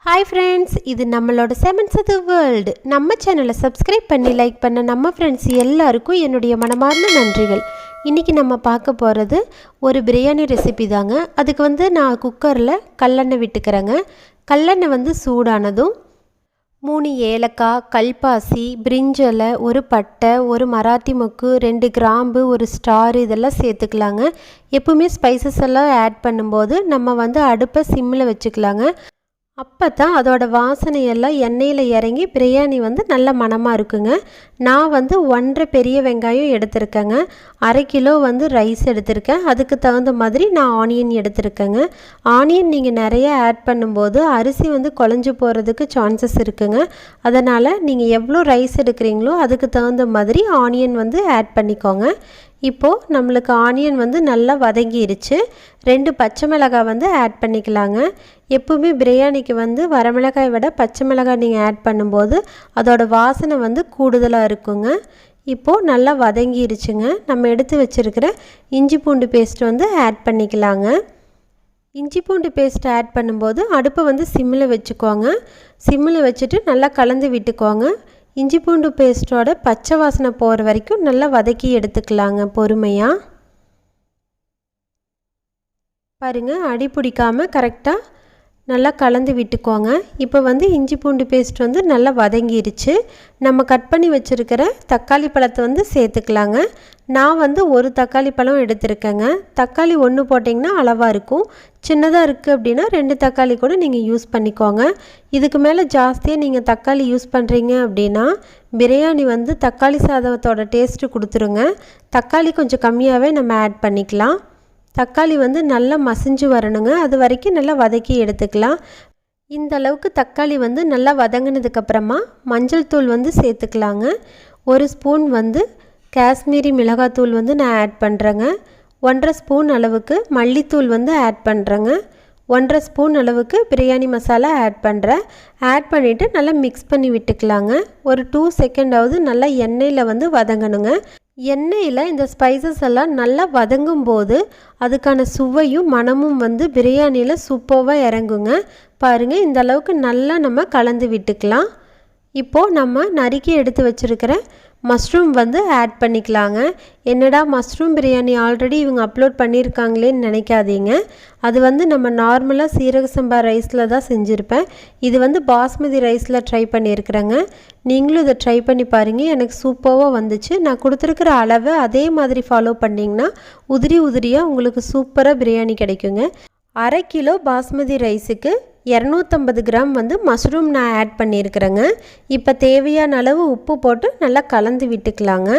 Hi friends, இது நம்மளோட sam&sadhu world. நம்ம சேனலை சப்ஸ்கிரைப் பண்ணி லைக் பண்ண நம்ம ஃப்ரெண்ட்ஸ் எல்லாருக்கும் என்னுடைய மனமார்ந்த நன்றிகள். இன்னைக்கு நம்ம பார்க்க போகிறது ஒரு பிரியாணி ரெசிபி தாங்க. அதுக்கு நான் குக்கரில் கல்லெண்ணெய் விட்டுக்கிறேங்க. கல்லெண்ணெய் சூடானதும் 3 ஏலக்காய், கல்பாசி, பிரிஞ்சலை, ஒரு பட்டை, ஒரு மராத்தி மொக்கு, 2 கிராம்பு, ஒரு ஸ்டார் இதெல்லாம் சேர்த்துக்கலாங்க. எப்பவுமே ஸ்பைசஸ் எல்லாம் ஆட் பண்ணும்போது நம்ம அடுப்பை சிம்மில் வச்சுக்கலாங்க. அப்போ தான் அதோட வாசனையெல்லாம் எண்ணெயில் இறங்கி பிரியாணி நல்ல மணமாக இருக்குங்க. நான் 1.5 பெரிய வெங்காயம் எடுத்திருக்கேங்க. 1/2 கிலோ ரைஸ் எடுத்திருக்கேன். அதுக்கு தகுந்த மாதிரி நான் ஆனியன் எடுத்திருக்கேங்க. ஆனியன் நீங்கள் நிறைய ஆட் பண்ணும்போது அரிசி குழஞ்சி போகிறதுக்கு சான்சஸ் இருக்குங்க. அதனால் நீங்கள் எவ்வளோ ரைஸ் எடுக்கிறீங்களோ அதுக்கு தகுந்த மாதிரி ஆனியன் ஆட் பண்ணிக்கோங்க. இப்போது நம்மளுக்கு ஆனியன் நல்லா வதங்கிருச்சு. 2 பச்சை மிளகாய் ஆட் பண்ணிக்கலாங்க. எப்பவுமே பிரியாணிக்கு வரமிளகாய் விட பச்சை மிளகாய் நீங்கள் ஆட் பண்ணும்போது அதோட வாசனை கூடுதலாக இருக்குங்க. இப்போது நல்லா வதங்கிருச்சுங்க. நம்ம எடுத்து வச்சுருக்கிற இஞ்சி பூண்டு பேஸ்ட் ஆட் பண்ணிக்கலாங்க. இஞ்சி பூண்டு பேஸ்ட் ஆட் பண்ணும்போது அடுப்பை சிம்மில் வச்சுக்கோங்க. சிம்மில் வச்சுட்டு நல்லா கலந்து விட்டுக்கோங்க. இஞ்சி பூண்டு பேஸ்ட்டோட பச்சை வாசனை போகிற வரைக்கும் நல்லா வதக்கி எடுத்துக்கலாங்க பொறுமையாக. பாருங்கள், அடி பிடிக்காமல் கரெக்டாக நல்லா கலந்து விட்டுக்கோங்க. இப்போ இஞ்சி பூண்டு பேஸ்ட் நல்லா வதங்கிருச்சு. நம்ம கட் பண்ணி வச்சுருக்கிற தக்காளி பழத்தை சேர்த்துக்கலாங்க. நான் ஒரு தக்காளி பழம் எடுத்திருக்கேங்க. தக்காளி 1 போட்டிங்கன்னா அளவாக இருக்கும். சின்னதாக இருக்குது அப்படின்னா 2 தக்காளி கூட நீங்கள் யூஸ் பண்ணிக்கோங்க. இதுக்கு மேலே ஜாஸ்தியாக நீங்கள் தக்காளி யூஸ் பண்ணுறீங்க அப்படின்னா பிரியாணி தக்காளி சாதத்தோட டேஸ்ட்டு கொடுத்துருங்க. தக்காளி கொஞ்சம் கம்மியாகவே நம்ம ஆட் பண்ணிக்கலாம். தக்காளி நல்லா மசிஞ்சு வரணுங்க. அது வரைக்கும் நல்லா வதக்கி எடுத்துக்கலாம். இந்த அளவுக்கு தக்காளி நல்லா வதங்கினதுக்கப்புறமா மஞ்சள் தூள் சேர்த்துக்கலாங்க. 1 ஸ்பூன் காஷ்மீரி மிளகாத்தூள் நான் ஆட் பண்ணுறேங்க. 1.5 ஸ்பூன் அளவுக்கு மல்லித்தூள் ஆட் பண்ணுறேங்க. 1.5 ஸ்பூன் அளவுக்கு பிரியாணி மசாலா ஆட் பண்ணுறேன். ஆட் பண்ணிவிட்டு நல்லா மிக்ஸ் பண்ணி விட்டுக்கலாங்க. ஒரு 2 செகண்டாவது நல்லா எண்ணெயில் வதங்கணுங்க. எண்ணெயில் இந்த ஸ்பைசஸ் எல்லாம் நல்லா வதங்கும் போது அதுக்கான சுவையும் மணமும் பிரியாணியில் சூப்பராக இறங்குங்க. பாருங்கள், இந்த அளவுக்கு நல்லா நம்ம கலந்து விட்டுக்கலாம். இப்போது நம்ம நறுக்கி எடுத்து வச்சுருக்கிற மஷ்ரூம் ஆட் பண்ணிக்கலாங்க. என்னடா மஷ்ரூம் பிரியாணி ஆல்ரெடி இவங்க அப்லோட் பண்ணியிருக்காங்களேன்னு நினைக்காதீங்க. அது நம்ம நார்மலாக சீரக சம்பா ரைஸில் தான் செஞ்சுருப்பேன். இது பாஸ்மதி ரைஸில் ட்ரை பண்ணியிருக்கிறேங்க. நீங்களும் இதை ட்ரை பண்ணி பாருங்கள். எனக்கு சூப்பராக வந்துச்சு. நான் கொடுத்துருக்கிற அளவை அதே மாதிரி ஃபாலோ பண்ணிங்கன்னா உதிரி உதிரியாக உங்களுக்கு சூப்பராக பிரியாணி கிடைக்குங்க. 1/2 கிலோ பாஸ்மதி ரைஸுக்கு 250 கிராம் மஷ்ரூம் நான் ஆட் பண்ணியிருக்கிறேங்க. இப்போ தேவையான அளவு உப்பு போட்டு நல்லா கலந்து விட்டுக்கலாங்க.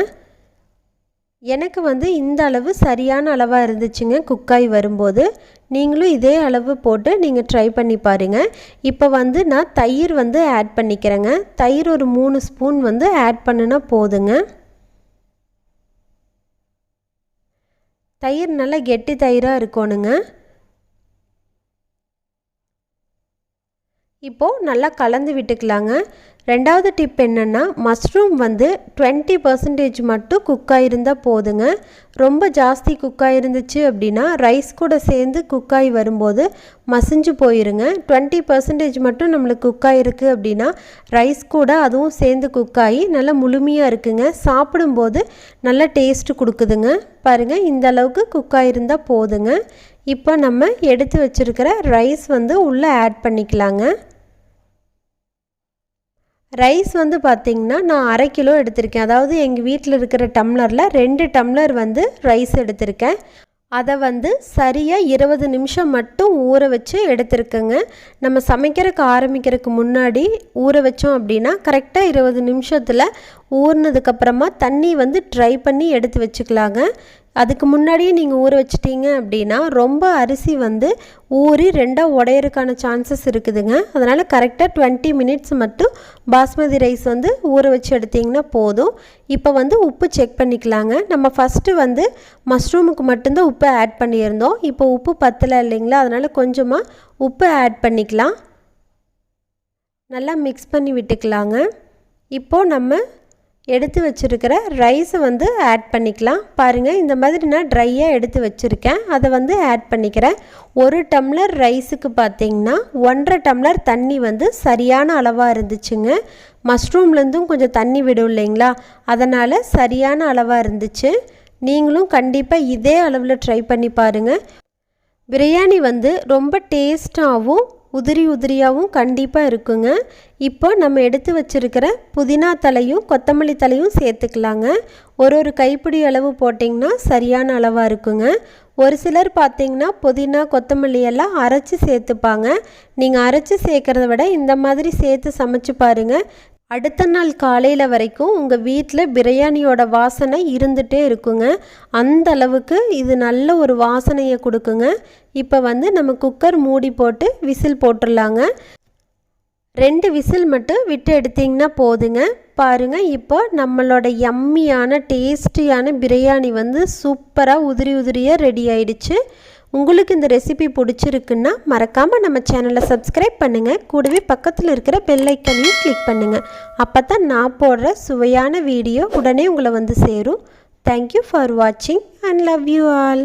எனக்கு இந்த அளவு சரியான அளவாக இருந்துச்சுங்க குக்காய் வரும்போது. நீங்களும் இதே அளவு போட்டு நீங்கள் ட்ரை பண்ணி பாருங்கள். இப்போ நான் தயிர் ஆட் பண்ணிக்கிறேங்க. தயிர் ஒரு 3 ஸ்பூன் ஆட் பண்ணினா போதுங்க. தயிர் நல்லா கெட்டி தயிராக இருக்கணுங்க. இப்போது நல்லா கலந்து விட்டுக்கலாங்க. 2வது டிப் என்னென்னா, மஷ்ரூம் 20% மட்டும் குக்காய் இருந்தால் போதுங்க. ரொம்ப ஜாஸ்தி குக்காய் இருந்துச்சு அப்படின்னா ரைஸ் கூட சேர்ந்து குக்காய் வரும்போது மசிஞ்சு போயிருங்க. 20% மட்டும் நம்மளுக்கு குக்காய் இருக்குது அப்படின்னா ரைஸ் கூட அதுவும் சேர்ந்து குக்காயி நல்லா முழுமையாக இருக்குங்க. சாப்பிடும்போது நல்லா டேஸ்ட்டு கொடுக்குதுங்க. பாருங்கள், இந்த அளவுக்கு குக்காய் இருந்தால் போதுங்க. இப்போ நம்ம எடுத்து வச்சுருக்கிற ரைஸ் உள்ளே ஆட் பண்ணிக்கலாங்க. ரைஸ் பார்த்திங்கன்னா நான் 1/2 கிலோ எடுத்திருக்கேன். அதாவது எங்கள் வீட்டில் இருக்கிற டம்ளரில் 2 டம்ளர் ரைஸ் எடுத்திருக்கேன். அதை சரியாக 20 நிமிஷம் மட்டும் ஊற வச்சு எடுத்துருக்கேங்க. நம்ம சமைக்கிறதுக்கு ஆரம்பிக்கிறதுக்கு முன்னாடி ஊற வச்சோம் அப்படின்னா கரெக்டாக 20 நிமிஷத்தில் ஊறினதுக்கப்புறமா தண்ணி ட்ரை பண்ணி எடுத்து வச்சுக்கலாங்க. அதுக்கு முன்னாடியே நீங்கள் ஊற வச்சிட்டிங்க அப்படின்னா ரொம்ப அரிசி ஊறி 2ஆக உடையறதுக்கான சான்சஸ் இருக்குதுங்க. அதனால் கரெக்டாக 20 மினிட்ஸ் மட்டும் பாஸ்மதி ரைஸ் ஊற வச்சு எடுத்திங்கன்னா போதும். இப்போ உப்பு செக் பண்ணிக்கலாங்க. நம்ம ஃபஸ்ட்டு மஷ்ரூமுக்கு மட்டும்தான் உப்பு ஆட் பண்ணியிருந்தோம். இப்போ உப்பு பத்தலை இல்லைங்களா, அதனால் கொஞ்சமாக உப்பு ஆட் பண்ணிக்கலாம். நல்லா மிக்ஸ் பண்ணி விட்டுக்கலாங்க. இப்போது நம்ம எடுத்து வச்சுருக்கிற ரைஸை வந்து ஆட் பண்ணிக்கலாம். பாருங்கள், இந்த மாதிரி நான் ட்ரையாக எடுத்து வச்சுருக்கேன். அதை வந்து ஆட் பண்ணிக்கிறேன். 1 டம்ளர் ரைஸுக்கு பார்த்திங்கன்னா 1.5 டம்ளர் தண்ணி வந்து சரியான அளவாக இருந்துச்சுங்க. மஷ்ரூம்லேருந்தும் கொஞ்சம் தண்ணி விடும் இல்லைங்களா, அதனால் சரியான அளவாக இருந்துச்சு. நீங்களும் கண்டிப்பாக இதே அளவில் ட்ரை பண்ணி பாருங்கள். பிரியாணி வந்து ரொம்ப டேஸ்ட்டாகவும் உதிரியாகவும் கண்டிப்பாக இருக்குங்க. இப்போ நம்ம எடுத்து வச்சுருக்கிற புதினா தலையும் கொத்தமல்லி தலையும் சேர்த்துக்கலாங்க. ஒரு கைப்பிடி அளவு போட்டிங்கன்னா சரியான அளவாக இருக்குங்க. ஒரு சிலர் பார்த்திங்கன்னா புதினா கொத்தமல்லி எல்லாம் அரைச்சி சேர்த்துப்பாங்க. நீங்கள் அரைச்சி சேர்க்குறத விட இந்த மாதிரி சேர்த்து சமைச்சு பாருங்கள். அடுத்த நாள் காலையில் வரைக்கும் உங்கள் வீட்டில் பிரியாணியோட வாசனை இருந்துகிட்டே இருக்குங்க. அந்த அளவுக்கு இது நல்ல ஒரு வாசனையை கொடுக்குங்க. இப்போ வந்து நம்ம குக்கர் மூடி போட்டு விசில் போட்டுடலாங்க. 2 விசில் மட்டும் விட்டு எடுத்திங்கன்னா போதுங்க. பாருங்கள், இப்போ நம்மளோட யம்மியான டேஸ்டியான பிரியாணி வந்து சூப்பராக உதிரியாக ரெடி ஆயிடுச்சு. உங்களுக்கு இந்த ரெசிபி பிடிச்சிருக்குன்னா மறக்காமல் நம்ம சேனலை சப்ஸ்கிரைப் பண்ணுங்கள். கூடவே பக்கத்தில் இருக்கிற பெல் ஐக்கனையும் கிளிக் பண்ணுங்கள். அப்போ தான் நான் போடுற சுவையான வீடியோ உடனே உங்களை வந்து சேரும். தேங்க்யூ ஃபார் வாட்சிங் அண்ட் லவ் யூ ஆல்.